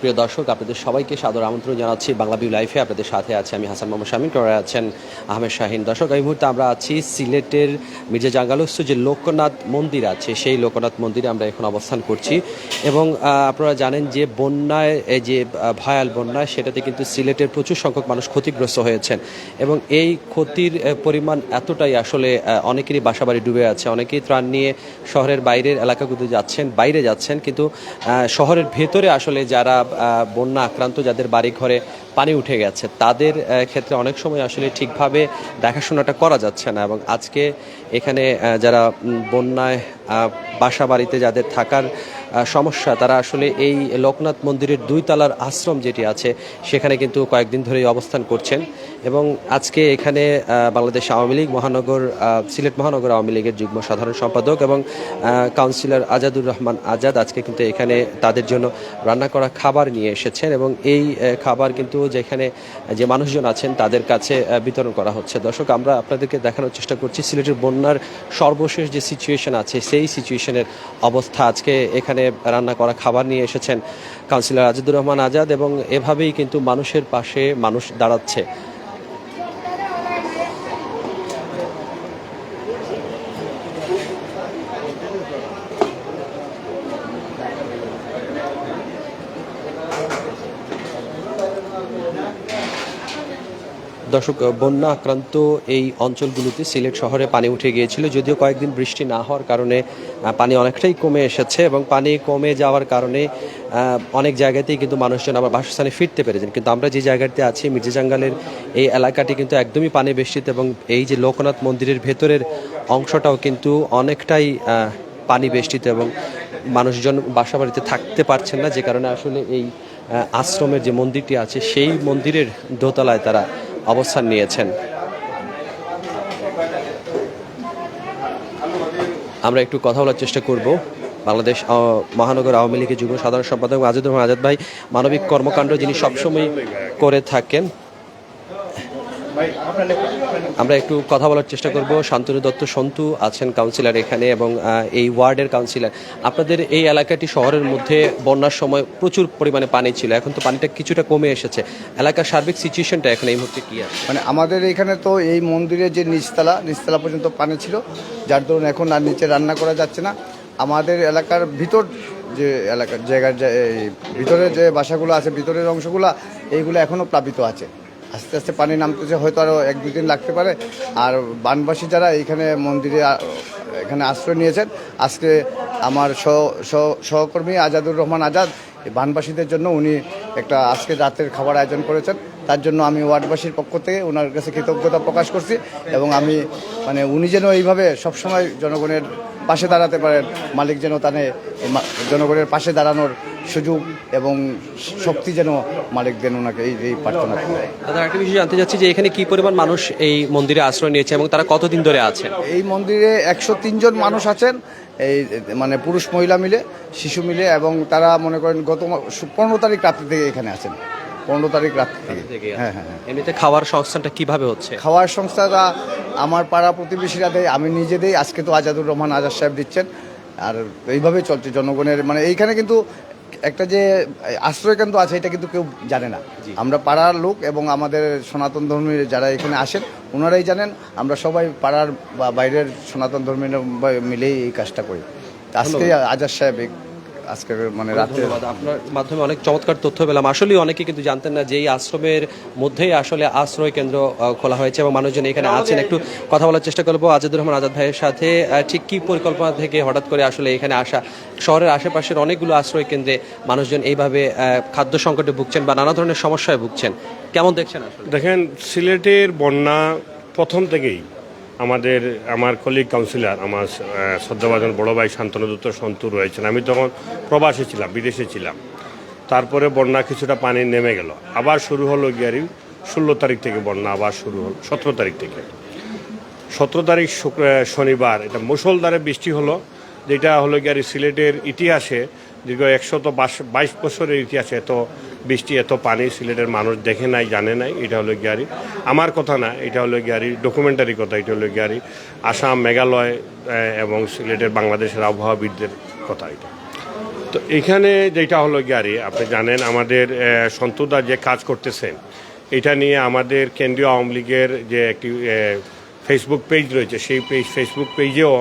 প্রিয় দর্শক, আপনাদের সবাইকে সাদর আমন্ত্রণ জানাচ্ছি বাংলাভিউ লাইভে। আপনাদের সাথে আছে আমি হাসান মোহাম্মদ শামীম, করে আছেন আহমেদ শাহিন। দর্শক, এই মুহূর্তে আমরা আছি সিলেটের মির্জা জাঙ্গালস্থ যে লোকনাথ মন্দির আছে, সেই লোকনাথ মন্দিরে আমরা এখন অবস্থান করছি। এবং আপনারা জানেন যে বন্যায়, যে ভয়াল বন্যায়, সেটাতে কিন্তু সিলেটের প্রচুর সংখ্যক মানুষ ক্ষতিগ্রস্ত হয়েছেন। এবং এই ক্ষতির পরিমাণ এতটাই, আসলে অনেকেরই বাসাবাড়ি ডুবে আছে, অনেকেই ত্রাণ নিয়ে শহরের বাইরের এলাকাগুলোতে বাইরে যাচ্ছেন। কিন্তু শহরের ভেতরে আসলে যারা বন্যা আক্রান্ত, যাদের বাড়ি ঘরে পানি উঠে গেছে, তাদের ক্ষেত্রে অনেক সময় আসলে ঠিকভাবে দেখাশোনাটা করা যাচ্ছে না। এবং আজকে এখানে যারা বন্যায় বাসা বাড়িতে যাদের থাকার সমস্যা, তারা আসলে এই লোকনাথ মন্দিরের 2 তলার আশ্রম যেটি আছে, সেখানে কিন্তু কয়েকদিন ধরেই অবস্থান করছেন। এবং আজকে এখানে বাংলাদেশ আওয়ামী লীগ মহানগর, সিলেট মহানগর আওয়ামী লীগের যুগ্ম সাধারণ সম্পাদক এবং কাউন্সিলর আজাদুর রহমান আজাদ আজকে কিন্তু এখানে তাদের জন্য রান্না করা খাবার নিয়ে এসেছেন। এবং এই খাবার কিন্তু যেখানে যে মানুষজন আছেন তাদের কাছে বিতরণ করা হচ্ছে। দর্শক, আমরা আপনাদেরকে দেখানোর চেষ্টা করছি সিলেটের বন্যার সর্বশেষ যে সিচুয়েশন আছে, সেই সিচুয়েশনের অবস্থা। আজকে এখানে রান্না করা খাবার নিয়ে এসেছেন কাউন্সিলর আজাদুর রহমান আজাদ, এবং এভাবেই কিন্তু মানুষের পাশে মানুষ দাঁড়াচ্ছে। দর্শক, বন্যা আক্রান্ত এই অঞ্চলগুলোতে সিলেট শহরে পানি উঠে গিয়েছিল, যদিও কয়েকদিন বৃষ্টি না হওয়ার কারণে পানি অনেকটাই কমে এসেছে। এবং পানি কমে যাওয়ার কারণে অনেক জায়গাতেই কিন্তু মানুষজন আবার বাসস্থানে ফিরতে পেরেছেন। কিন্তু আমরা যে জায়গাতে আছি, মির্জা জাঙ্গালের এই এলাকাটি কিন্তু একদমই পানি বেষ্টিত। এবং এই যে লোকনাথ মন্দিরের ভেতরের অংশটাও কিন্তু অনেকটাই পানি বেষ্টিত, এবং মানুষজন বাসা বাড়িতে থাকতে পারছেন না, যে কারণে আসলে এই আশ্রমের যে মন্দিরটি আছে, সেই মন্দিরের দোতলায় তারা অবস্থান নিয়েছেন। আমরা একটু কথা বলার চেষ্টা করব বাংলাদেশ মহানগর আওয়ামী লীগের যুগ্ম সাধারণ সম্পাদক আজাদুর রহমান আজাদ ভাই, মানবিক কর্মকাণ্ড যিনি সবসময় করে থাকেন। আমরা একটু কথা বলার চেষ্টা করব। শান্তনু দত্ত সন্তু আছেন কাউন্সিলর এখানে, এবং এই ওয়ার্ডের কাউন্সিলর। আপনাদের এই এলাকাটি শহরের মধ্যে বন্যার সময় প্রচুর পরিমাণে পানি ছিল, এখন তো পানিটা কিছুটা কমে এসেছে। এলাকার সার্বিক সিচুয়েশনটা এখন এই মুহূর্তে কি আছে? মানে আমাদের এখানে তো এই মন্দিরের যে নিচতলা পর্যন্ত পানি ছিল, যার দরুন এখন আর নিচে রান্না করা যাচ্ছে না। আমাদের এলাকার ভিতর যে এলাকার জায়গার ভিতরে যে বাসাগুলো আছে, ভিতরের অংশগুলো, এইগুলো এখনও প্লাবিত আছে। আস্তে আস্তে পানি নামতেছে, হয়তো আরও 1-2 দিন লাগতে পারে। আর বানবাসী যারা এইখানে মন্দিরে এখানে আশ্রয় নিয়েছেন, আজকে আমার সহকর্মী আজাদুর রহমান আজাদ বানবাসীদের জন্য উনি একটা আজকে রাতের খাবার আয়োজন করেছেন। তার জন্য আমি ওয়ার্ডবাসীর পক্ষ থেকে ওনার কাছে কৃতজ্ঞতা প্রকাশ করছি। এবং আমি উনি যেন এইভাবে সবসময় জনগণের পাশে দাঁড়াতে পারেন, মালিক যেন তানে জনগণের পাশে দাঁড়ানোর সুযোগ এবং শক্তি যেন মালিক দেন ওনাকে, এই প্রার্থনা। দাদা, একটা বিষয় জানতে চাচ্ছি যে এখানে কি পরিমাণ মানুষ এই মন্দিরে আশ্রয় নিয়েছে এবং তারা কতদিন ধরে আছেন? এই মন্দিরে 103 জন মানুষ আছেন, এই পুরুষ মহিলা মিলে, শিশু মিলে। এবং তারা মনে করেন গত 15 তারিখ রাত্রি থেকে এখানে আছেন। 15 তারিখ রাত্রি থেকে। হ্যাঁ। এমনিতে খাওয়ার সংস্থানটা কিভাবে হচ্ছে? খাওয়ার সংস্থাটা আমার পাড়া প্রতিবেশীরা দেয়, আমি নিজে দেই। আজকে তো আজাদুর রহমান আজাদ সাহেব দিচ্ছেন। আর এইভাবে চলছে জনগণের। এইখানে কিন্তু একটা যে আশ্রয় কেন্দ্র আছে, এটা কিন্তু কেউ জানে না। আমরা পাড়ার লোক এবং আমাদের সনাতন ধর্মীর যারা এখানে আসেন, ওনারাই জানেন। আমরা সবাই পাড়ার বা বাইরের সনাতন ধর্মীর মিলেই এই কাজটা করি। আজকে আজাদ সাহেব আজকে রাতে আপনার মাধ্যমে অনেক চমৎকার তথ্য পেলাম। আসলে অনেকে কিন্তু জানতেন না যে এই আশ্রমের মধ্যেই আসলে আশ্রয় কেন্দ্র খোলা হয়েছে এবং মানুষজন এখানে আছেন। একটু কথা বলার চেষ্টা করবো আজাদুর রহমান আজাদ ভাইয়ের সাথে। ঠিক কি পরিকল্পনা থেকে হঠাৎ করে আসলে এখানে আসা? শহরের আশেপাশের অনেকগুলো আশ্রয় কেন্দ্রে মানুষজন এইভাবে খাদ্য সংকটে ভুগছেন বা নানা ধরনের সমস্যায় ভুগছেন, কেমন দেখছেন আসলে? দেখেন, সিলেটের বন্যা প্রথম থেকেই আমার কলিগ কাউন্সিলর, আমার শ্রদ্ধাভাজন বড় ভাই শান্তনু দত্ত সন্তু রয়েছেন। আমি তখন প্রবাসে ছিলাম, বিদেশে ছিলাম। তারপরে বন্যা কিছুটা পানি নেমে গেল, আবার শুরু হলো 16 তারিখ থেকে বন্যা আবার শুরু হলো। 17 তারিখ থেকে 17 তারিখ শনিবার এটা মুষলধারে বৃষ্টি হলো, যেটা হলো সিলেটের ইতিহাসে দীর্ঘ 122 বছরের ইতিহাসে এত বৃষ্টি, এত পানি সিলেটের মানুষ দেখে নাই, জানে নাই। এটা হলো আমার কথা না, এটা হলো ডকুমেন্টারি কথা। এটা হলো আসাম, মেঘালয় এবং সিলেটের বাংলাদেশের আবহাওয়াবিদদের কথা। এটা তো এখানে যেটা হলো গ্যারি, আপনি জানেন আমাদের সন্তুদা যে কাজ করতেছেন এটা নিয়ে আমাদের কেন্দ্রীয় আওয়ামী লীগের যে একটি ফেসবুক পেজ রয়েছে, সেই ফেসবুক পেজেও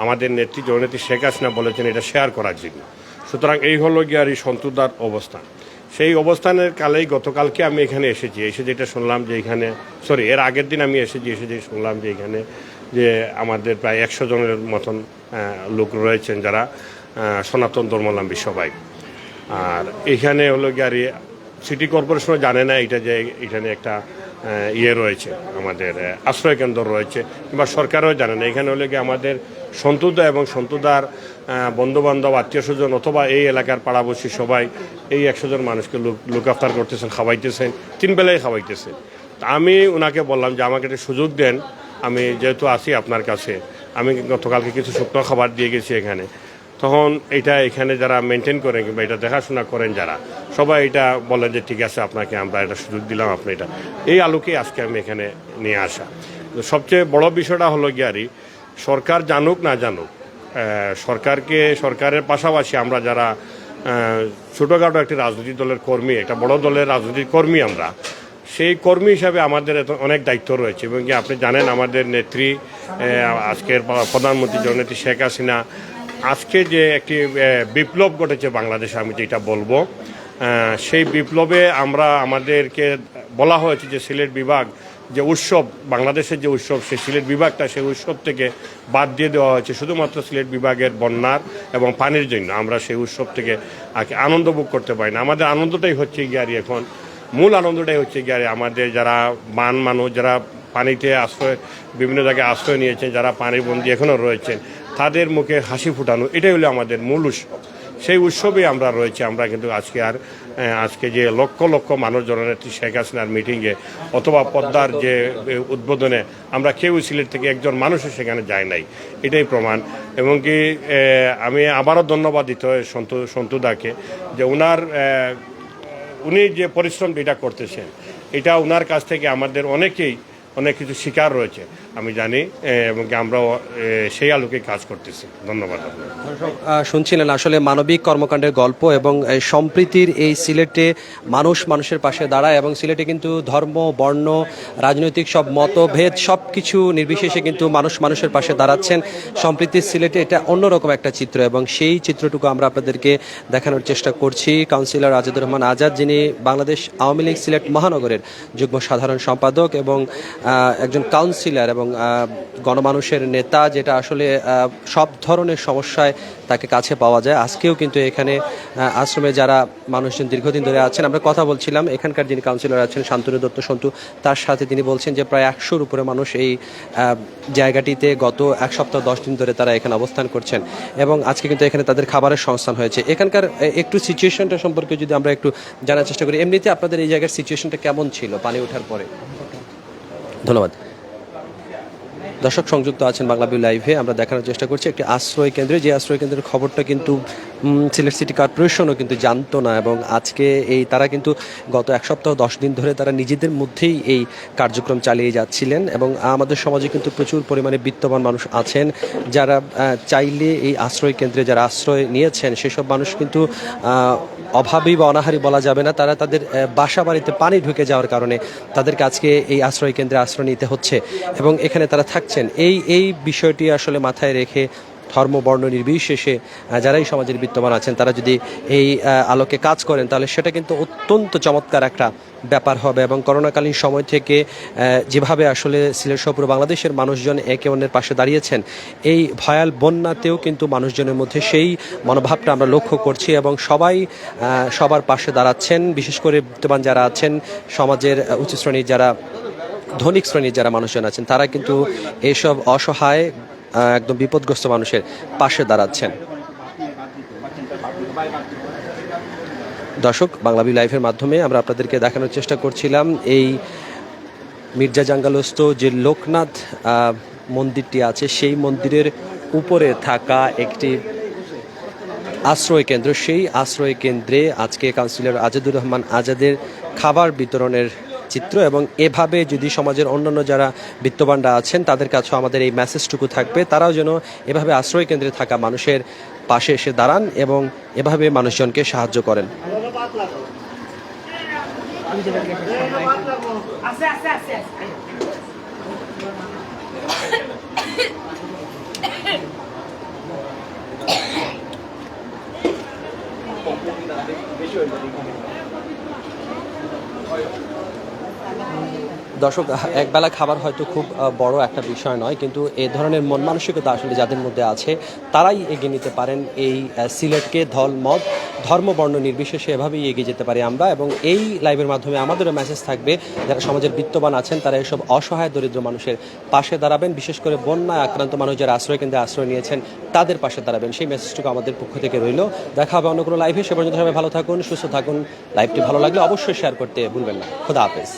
আমাদের নেত্রী জননেত্রী শেখ হাসিনা বলেছেন এটা শেয়ার করার জন্য। সুতরাং এই হলো গ্যারি সন্তুদার অবস্থান। সেই অবস্থানের কালেই গতকালকে আমি এখানে এসে যেটা শুনলাম যে এখানে এর আগের দিন আমি এসে যে শুনলাম যে এখানে যে আমাদের প্রায় 100 জনের মতন লোক রয়েছেন যারা সনাতন ধর্মাবলম্বী সবাই। আর এখানে হলো গ্যারি সিটি কর্পোরেশনও জানে না এটা যে এখানে একটা রয়েছে, আমাদের আশ্রয় কেন্দ্র রয়েছে, কিংবা সরকারও জানে না। এখানে হলে গিয়ে আমাদের সন্তুদা এবং সন্তুদার বন্ধুবান্ধব আত্মীয় স্বজন অথবা এই এলাকার পাড়াবসী সবাই এই 100 জন মানুষকে লুক আফতার করতেছেন, খাওয়াইতেছেন, 3 বেলায় খাওয়াইতেছেন। তা আমি ওনাকে বললাম যে আমাকে একটা সুযোগ দেন, আমি যেহেতু আসি আপনার কাছে, আমি গতকালকে কিছু শুকনো খাবার দিয়ে গেছি এখানে। তখন এখানে যারা মেনটেন করেন কিংবা এটা দেখাশোনা করেন যারা, সবাই এটা বলেন যে ঠিক আছে আপনাকে আমরা এটা সুযোগ দিলাম, আপনি এটা, এই আলোকে আজকে আমি এখানে নিয়ে আসা। সবচেয়ে বড় বিষয়টা হলো গিয়ারি, সরকার জানুক না জানুক, সরকারের পাশাপাশি আমরা যারা ছোটোখাটো একটি রাজনৈতিক দলের কর্মী, একটা বড় দলের রাজনৈতিক কর্মী, আমরা সেই কর্মী হিসাবে আমাদের অনেক দায়িত্ব রয়েছে। এবং কি আপনি জানেন আমাদের নেত্রী আজকের প্রধানমন্ত্রী জননেত্রী শেখ হাসিনা আজকে যে একটি বিপ্লব ঘটেছে বাংলাদেশে, আমি যেটা বলবো, সেই বিপ্লবে আমাদেরকে বলা হয়েছে যে সিলেট বিভাগ যে উৎসব, বাংলাদেশের যে উৎসব, সেই সিলেট বিভাগটা সেই উৎসব থেকে বাদ দিয়ে দেওয়া হয়েছে শুধুমাত্র সিলেট বিভাগের বন্যার এবং পানির জন্য। আমরা সেই উৎসব থেকে আনন্দ ভোগ করতে পারি না। আমাদের আনন্দটাই হচ্ছে গিয়ারি, এখন মূল আনন্দটাই হচ্ছে গিয়ারি আমাদের যারা মানুষ, যারা পানিতে বিভিন্ন জায়গায় আশ্রয় নিয়েছেন, যারা পানির বন্দী এখনও রয়েছেন, তাদের মুখে হাসি ফুটানো, এটাই হলো আমাদের মূল উৎসব। সেই উৎসবে আমরা রয়েছি। আমরা কিন্তু আজকে যে লক্ষ লক্ষ মানুষ জননেত্রী শেখ হাসিনার মিটিংয়ে অথবা পদ্মার যে উদ্বোধনে আমরা কেউ সিলেট থেকে একজন মানুষও সেখানে যায় নাই, এটাই প্রমাণ। এবং কি আমি আবারও ধন্যবাদ দিতে হয় সন্তুদাকে যে উনি যে পরিশ্রম এটা করতেছেন, এটা ওনার কাছ থেকে আমাদের অনেক কিছু শিকার রয়েছে আমি জানি, এবং আমরাও সেই আলোকে কাজ করতেছি। ধন্যবাদ। শুনছিলেন আসলে মানবিক কর্মকাণ্ডের গল্প এবং সম্প্রীতির এই সিলেটে মানুষের পাশে দাঁড়ায়, এবং সিলেটে কিন্তু ধর্ম, বর্ণ, রাজনৈতিক সব মতভেদ সব কিছু নির্বিশেষে কিন্তু মানুষের পাশে দাঁড়াচ্ছেন। সম্প্রীতির সিলেটে এটা অন্যরকম একটা চিত্র, এবং সেই চিত্রটুকু আমরা আপনাদেরকে দেখানোর চেষ্টা করছি। কাউন্সিলর আজিদুর রহমান আজাদ, যিনি বাংলাদেশ আওয়ামী লীগ সিলেট মহানগরের যুগ্ম সাধারণ সম্পাদক এবং একজন কাউন্সিলর এবং গণমানুষের নেতা, যেটা আসলে সব ধরনের সমস্যায় তাকে কাছে পাওয়া যায়। আজকেও কিন্তু এখানে আশ্রমে যারা মানুষজন দীর্ঘদিন ধরে আছেন, আমরা কথা বলছিলাম এখানকার যিনি কাউন্সিলর আছেন শান্তনু দত্ত সন্তু, তার সাথে তিনি বলছেন যে প্রায় 100-র উপরে মানুষ এই জায়গাটিতে গত 1 সপ্তাহ 10 দিন ধরে তারা এখানে অবস্থান করছেন, এবং আজকে কিন্তু এখানে তাদের খাবারের সংস্থান হয়েছে। এখানকার একটু সিচুয়েশনটা সম্পর্কে যদি আমরা একটু জানার চেষ্টা করি, এমনিতে আপনাদের এই জায়গার সিচুয়েশনটা কেমন ছিল পানি ওঠার পরে? ধন্যবাদ। দর্শক সংযুক্ত আছেন বাংলাভিউ লাইভে, আমরা দেখানোর চেষ্টা করছি একটি আশ্রয় কেন্দ্রে, যে আশ্রয় কেন্দ্রের খবরটা কিন্তু সিলেট সিটি কর্পোরেশনও কিন্তু জানতো না, এবং আজকে তারা কিন্তু গত 1 সপ্তাহ 10 দিন ধরে তারা নিজেদের মধ্যেই এই কার্যক্রম চালিয়ে যাচ্ছিলেন। এবং আমাদের সমাজে কিন্তু প্রচুর পরিমাণে বিত্তবান মানুষ আছেন যারা চাইলে এই আশ্রয় কেন্দ্রে যারা আশ্রয় নিয়েছেন সেসব মানুষ কিন্তু অভাবী বা অনাহারী বলা যাবে না, তারা তাদের বাসা বাড়িতে পানি ঢুকে যাওয়ার কারণে তাদেরকে আজকে এই আশ্রয় কেন্দ্রে আশ্রয় নিতে হচ্ছে, এবং এখানে তারা থাকছেন। এই বিষয়টি আসলে মাথায় রেখে ধর্ম, বর্ণ নির্বিশেষে যারাই সমাজের বিত্তমান আছেন তারা যদি এই আলোকে কাজ করেন, তাহলে সেটা কিন্তু অত্যন্ত চমৎকার একটা ব্যাপার হবে। এবং করোনাকালীন সময় থেকে যেভাবে আসলে সিলেট সহ পুরো বাংলাদেশের মানুষজন একে অন্যের পাশে দাঁড়িয়েছেন, এই ভয়াল বন্যাতেও কিন্তু মানুষজনের মধ্যে সেই মনোভাবটা আমরা লক্ষ্য করছি, এবং সবাই সবার পাশে দাঁড়াচ্ছেন। বিশেষ করে বিত্তবান যারা আছেন, সমাজের উচ্চ শ্রেণীর যারা, ধনিক শ্রেণীর যারা মানুষজন আছেন, তারা কিন্তু এইসব অসহায় একদম বিপদগ্রস্ত মানুষের পাশে দাঁড়াচ্ছেন। দর্শক, বাংলাভিউ লাইভের মাধ্যমে আমরা আপনাদেরকে দেখানোর চেষ্টা করছিলাম এই মির্জা জাঙ্গালস্থ যে লোকনাথ মন্দিরটি আছে, সেই মন্দিরের উপরে থাকা একটি আশ্রয় কেন্দ্র। সেই আশ্রয় কেন্দ্রে আজকে কাউন্সিলর আজিদুর রহমান আজাদের খাবার বিতরণের চিত্র, এবং এভাবে যদি সমাজের অন্যান্য যারা বিত্তবানরা আছেন তাদের কাছেও আমাদের এই মেসেজটুকু থাকবে, তারাও যেন এভাবে আশ্রয় কেন্দ্রে থাকা মানুষের পাশে এসে দাঁড়ান এবং এভাবে মানুষজনকে সাহায্য করেন। দর্শক, একবেলা খাবার হয়তো খুব বড় একটা বিষয় নয়, কিন্তু এই ধরনের মন মানসিকতা আসলে যাদের মধ্যে আছে তারাই এগিয়ে নিতে পারেন এই সিলেটকে। মত ধর্ম বর্ণ নির্বিশেষে এভাবেই এগিয়ে যেতে পারি আমরা। এবং এই লাইভের মাধ্যমে আমাদেরও মেসেজ থাকবে, যারা সমাজের বিত্তবান আছেন তারা এসব অসহায় দরিদ্র মানুষের পাশে দাঁড়াবেন, বিশেষ করে বন্যায় আক্রান্ত মানুষ যারা আশ্রয় কেন্দ্রে আশ্রয় নিয়েছেন তাদের পাশে দাঁড়াবেন। সেই মেসেজটুকু আমাদের পক্ষ থেকে রইল। দেখা হবে অন্য কোনো লাইভে। সে পর্যন্ত সবাই ভালো থাকুন, সুস্থ থাকুন। লাইভটি ভালো লাগলে অবশ্যই শেয়ার করতে ভুলবেন না। খোদা হাফেজ।